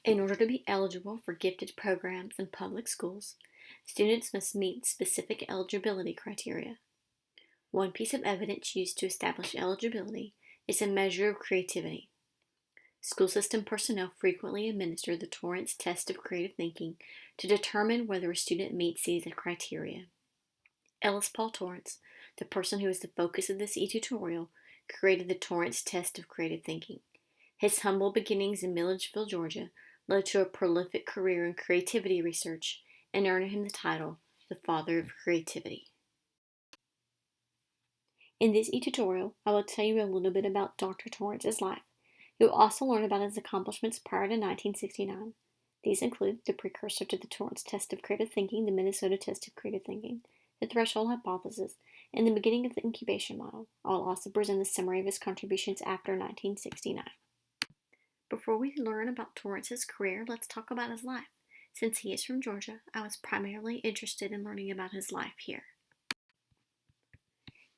In order to be eligible for gifted programs in public schools, students must meet specific eligibility criteria. One piece of evidence used to establish eligibility is a measure of creativity. School system personnel frequently administer the Torrance test of creative thinking to determine whether a student meets these criteria. Ellis Paul Torrance, the person who is the focus of this e-tutorial, created the Torrance test of creative thinking. His humble beginnings in Milledgeville, Georgia, led to a prolific career in creativity research and earned him the title, the Father of Creativity. In this e-tutorial, I will tell you a little bit about Dr. Torrance's life. You will also learn about his accomplishments prior to 1969. These include the precursor to the Torrance test of creative thinking, the Minnesota test of creative thinking, the threshold hypothesis, and the beginning of the incubation model. I will also present a summary of his contributions after 1969. Before we learn about Torrance's career, let's talk about his life. Since he is from Georgia, I was primarily interested in learning about his life here.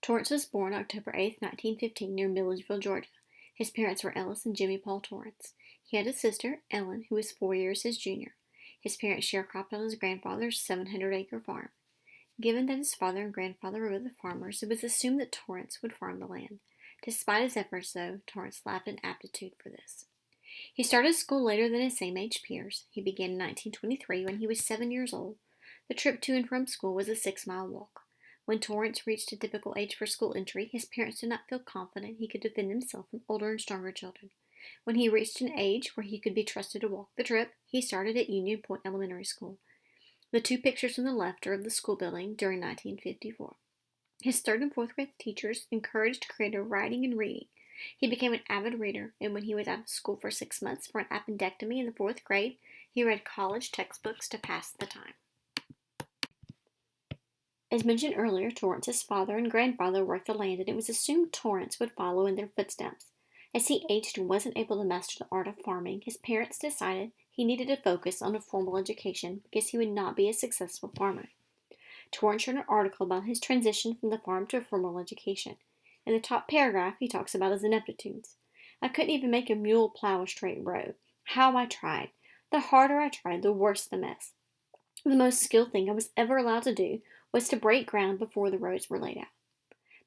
Torrance was born October 8, 1915, near Milledgeville, Georgia. His parents were Ellis and Jimmy Paul Torrance. He had a sister, Ellen, who was 4 years his junior. His parents sharecropped on his grandfather's 700-acre farm. Given that his father and grandfather were both farmers, it was assumed that Torrance would farm the land. Despite his efforts, though, Torrance lacked an aptitude for this. He started school later than his same-age peers. He began in 1923 when he was 7 years old. The trip to and from school was a 6-mile walk. When Torrance reached a typical age for school entry, his parents did not feel confident he could defend himself from older and stronger children. When he reached an age where he could be trusted to walk the trip, he started at Union Point Elementary School. The two pictures on the left are of the school building during 1954. His 3rd and 4th grade teachers encouraged creative writing and reading. He became an avid reader, and when he was out of school for 6 months for an appendectomy in the 4th grade, he read college textbooks to pass the time. As mentioned earlier, Torrance's father and grandfather worked the land, and it was assumed Torrance would follow in their footsteps. As he aged and wasn't able to master the art of farming, his parents decided he needed to focus on a formal education because he would not be a successful farmer. Torrance wrote an article about his transition from the farm to a formal education. In the top paragraph, he talks about his ineptitudes. I couldn't even make a mule plow a straight row. How I tried. The harder I tried, the worse the mess. The most skilled thing I was ever allowed to do was to break ground before the roads were laid out.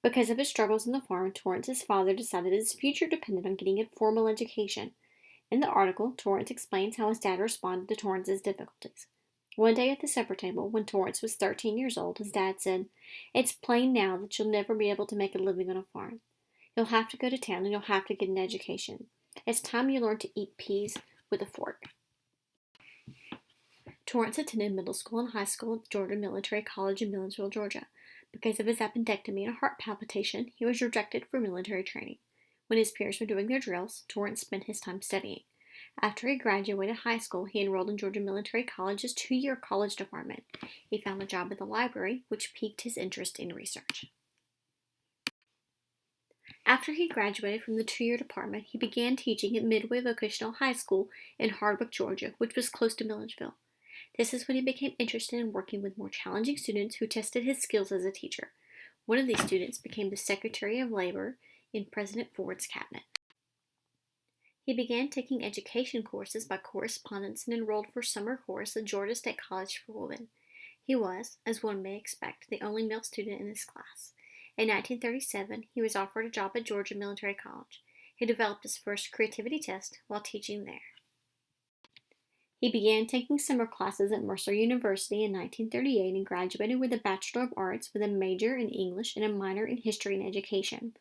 Because of his struggles on the farm, Torrance's father decided his future depended on getting a formal education. In the article, Torrance explains how his dad responded to Torrance's difficulties. One day at the supper table, when Torrance was 13 years old, his dad said, "It's plain now that you'll never be able to make a living on a farm. You'll have to go to town and you'll have to get an education. It's time you learn to eat peas with a fork." Torrance attended middle school and high school at Georgia Military College in Milledgeville, Georgia. Because of his appendectomy and a heart palpitation, he was rejected for military training. When his peers were doing their drills, Torrance spent his time studying. After he graduated high school, he enrolled in Georgia Military College's 2-year college department. He found a job at the library, which piqued his interest in research. After he graduated from the 2-year department, he began teaching at Midway Vocational High School in Hardwick, Georgia, which was close to Milledgeville. This is when he became interested in working with more challenging students who tested his skills as a teacher. One of these students became the Secretary of Labor in President Ford's cabinet. He began taking education courses by correspondence and enrolled for summer course at Georgia State College for Women. He was, as one may expect, the only male student in his class. In 1937, he was offered a job at Georgia Military College. He developed his first creativity test while teaching there. He began taking summer classes at Mercer University in 1938 and graduated with a Bachelor of Arts with a major in English and a minor in History and Education.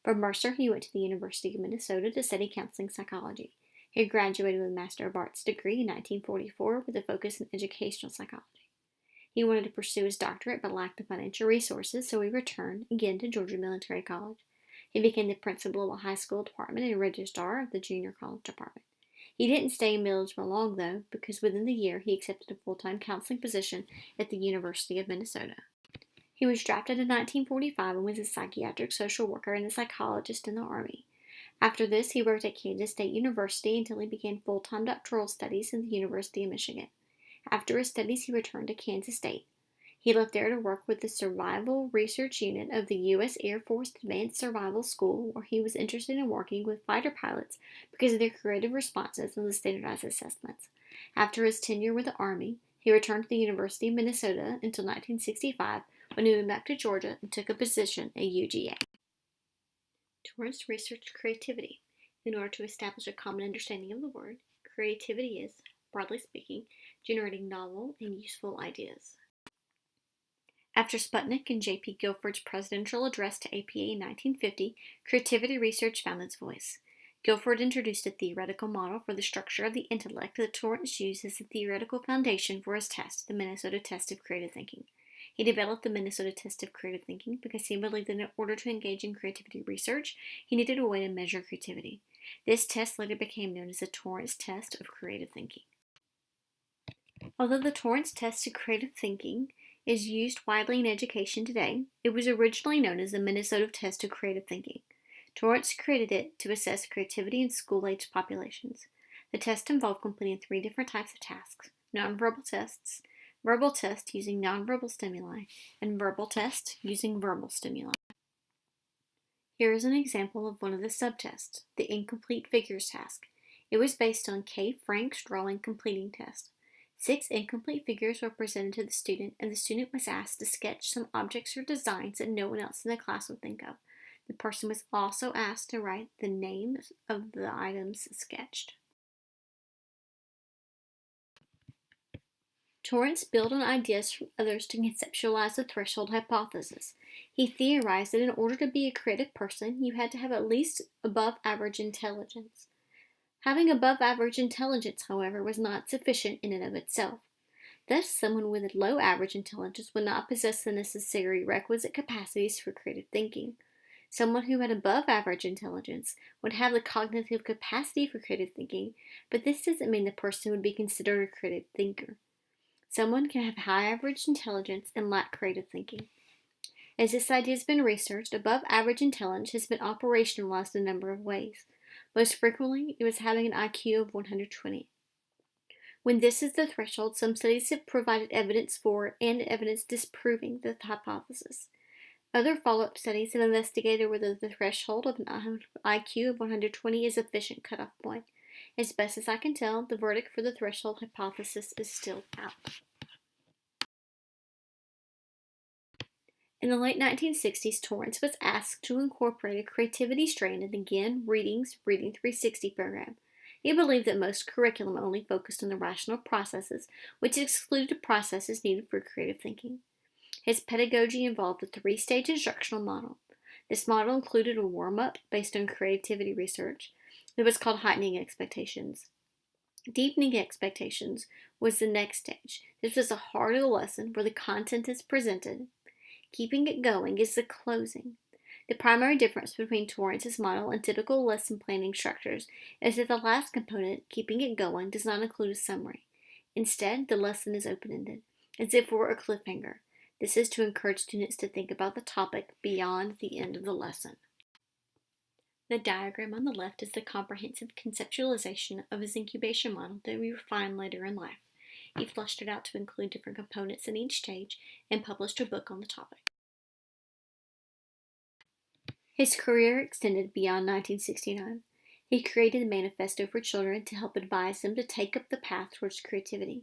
From Mercer, he went to the University of Minnesota to study counseling psychology. He graduated with a Master of Arts degree in 1944 with a focus in educational psychology. He wanted to pursue his doctorate but lacked the financial resources, so he returned again to Georgia Military College. He became the principal of a high school department and registrar of the junior college department. He didn't stay in Milledgeville long, though, because within the year he accepted a full-time counseling position at the University of Minnesota. He was drafted in 1945 and was a psychiatric social worker and a psychologist in the Army. After this, he worked at Kansas State University until he began full-time doctoral studies in the University of Michigan. After his studies, he returned to Kansas State. He left there to work with the Survival Research Unit of the U.S. Air Force Advanced Survival School, where he was interested in working with fighter pilots because of their creative responses and the standardized assessments. After his tenure with the Army, he returned to the University of Minnesota until 1965, when he moved back to Georgia and took a position at UGA. Torrance researched creativity. In order to establish a common understanding of the word, creativity is, broadly speaking, generating novel and useful ideas. After Sputnik and J.P. Guilford's presidential address to APA in 1950, creativity research found its voice. Guilford introduced a theoretical model for the structure of the intellect that Torrance used as the theoretical foundation for his test, the Minnesota Test of Creative Thinking. He developed the Minnesota Test of Creative Thinking because he believed that in order to engage in creativity research, he needed a way to measure creativity. This test later became known as the Torrance Test of Creative Thinking. Although the Torrance Test of Creative Thinking is used widely in education today, it was originally known as the Minnesota Test of Creative Thinking. Torrance created it to assess creativity in school-aged populations. The test involved completing 3 different types of tasks: nonverbal tests, verbal tests using nonverbal stimuli, and verbal tests using verbal stimuli. Here is an example of one of the subtests, the incomplete figures task. It was based on K. Frank's drawing completing test. 6 incomplete figures were presented to the student, and the student was asked to sketch some objects or designs that no one else in the class would think of. The person was also asked to write the names of the items sketched. Torrance built on ideas from others to conceptualize the threshold hypothesis. He theorized that in order to be a creative person, you had to have at least above average intelligence. Having above average intelligence, however, was not sufficient in and of itself. Thus, someone with a low average intelligence would not possess the necessary requisite capacities for creative thinking. Someone who had above average intelligence would have the cognitive capacity for creative thinking, but this doesn't mean the person would be considered a creative thinker. Someone can have high average intelligence and lack creative thinking. As this idea has been researched, above average intelligence has been operationalized in a number of ways. Most frequently, it was having an IQ of 120. When this is the threshold, some studies have provided evidence for and evidence disproving the hypothesis. Other follow-up studies have investigated whether the threshold of an IQ of 120 is a sufficient cutoff point. As best as I can tell, the verdict for the threshold hypothesis is still out. In the late 1960s, Torrance was asked to incorporate a creativity strand in the Ginn Reading's Reading 360 program. He believed that most curriculum only focused on the rational processes, which excluded processes needed for creative thinking. His pedagogy involved a 3-stage instructional model. This model included a warm-up based on creativity research that was called heightening expectations. Deepening expectations was the next stage. This was a harder lesson where the content is presented. Keeping it going is the closing. The primary difference between Torrance's model and typical lesson planning structures is that the last component, keeping it going, does not include a summary. Instead, the lesson is open-ended, as if it were a cliffhanger. This is to encourage students to think about the topic beyond the end of the lesson. The diagram on the left is the comprehensive conceptualization of his incubation model that we refined later in life. He fleshed it out to include different components in each stage and published a book on the topic. His career extended beyond 1969. He created a manifesto for children to help advise them to take up the path towards creativity.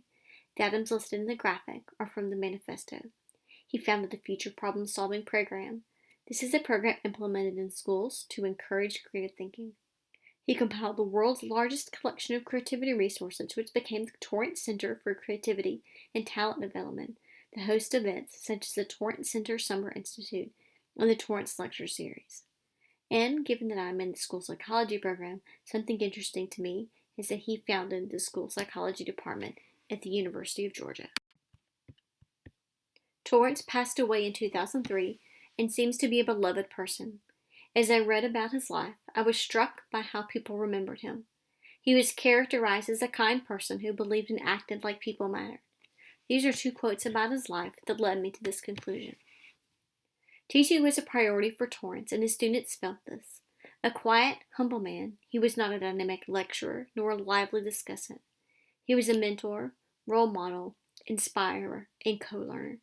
The items listed in the graphic are from the manifesto. He founded the Future Problem Solving Program. This is a program implemented in schools to encourage creative thinking. He compiled the world's largest collection of creativity resources, which became the Torrance Center for Creativity and Talent Development, the host events such as the Torrance Center Summer Institute and the Torrance Lecture Series. And given that I'm in the school psychology program, something interesting to me is that he founded the school psychology department at the University of Georgia. Torrance passed away in 2003 and seems to be a beloved person. As I read about his life, I was struck by how people remembered him. He was characterized as a kind person who believed and acted like people mattered. These are 2 quotes about his life that led me to this conclusion. Teaching was a priority for Torrance, and his students felt this. A quiet, humble man, he was not a dynamic lecturer nor a lively discussant. He was a mentor, role model, inspirer, and co-learner.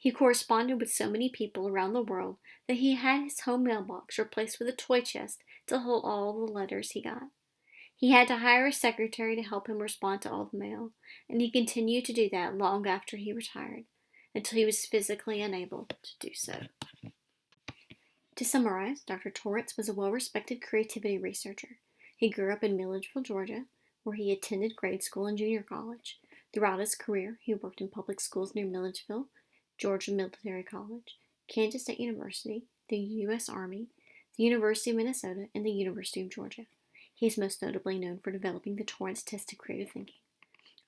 He corresponded with so many people around the world that he had his home mailbox replaced with a toy chest to hold all the letters he got. He had to hire a secretary to help him respond to all the mail, and he continued to do that long after he retired, until he was physically unable to do so. To summarize, Dr. Torrance was a well-respected creativity researcher. He grew up in Milledgeville, Georgia, where he attended grade school and junior college. Throughout his career, he worked in public schools near Milledgeville, Georgia Military College, Kansas State University, the U.S. Army, the University of Minnesota, and the University of Georgia. He is most notably known for developing the Torrance test of creative thinking.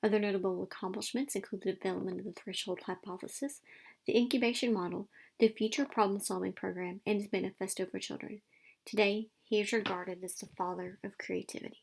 Other notable accomplishments include the development of the threshold hypothesis, the incubation model, the future problem-solving program, and his manifesto for children. Today, he is regarded as the father of creativity.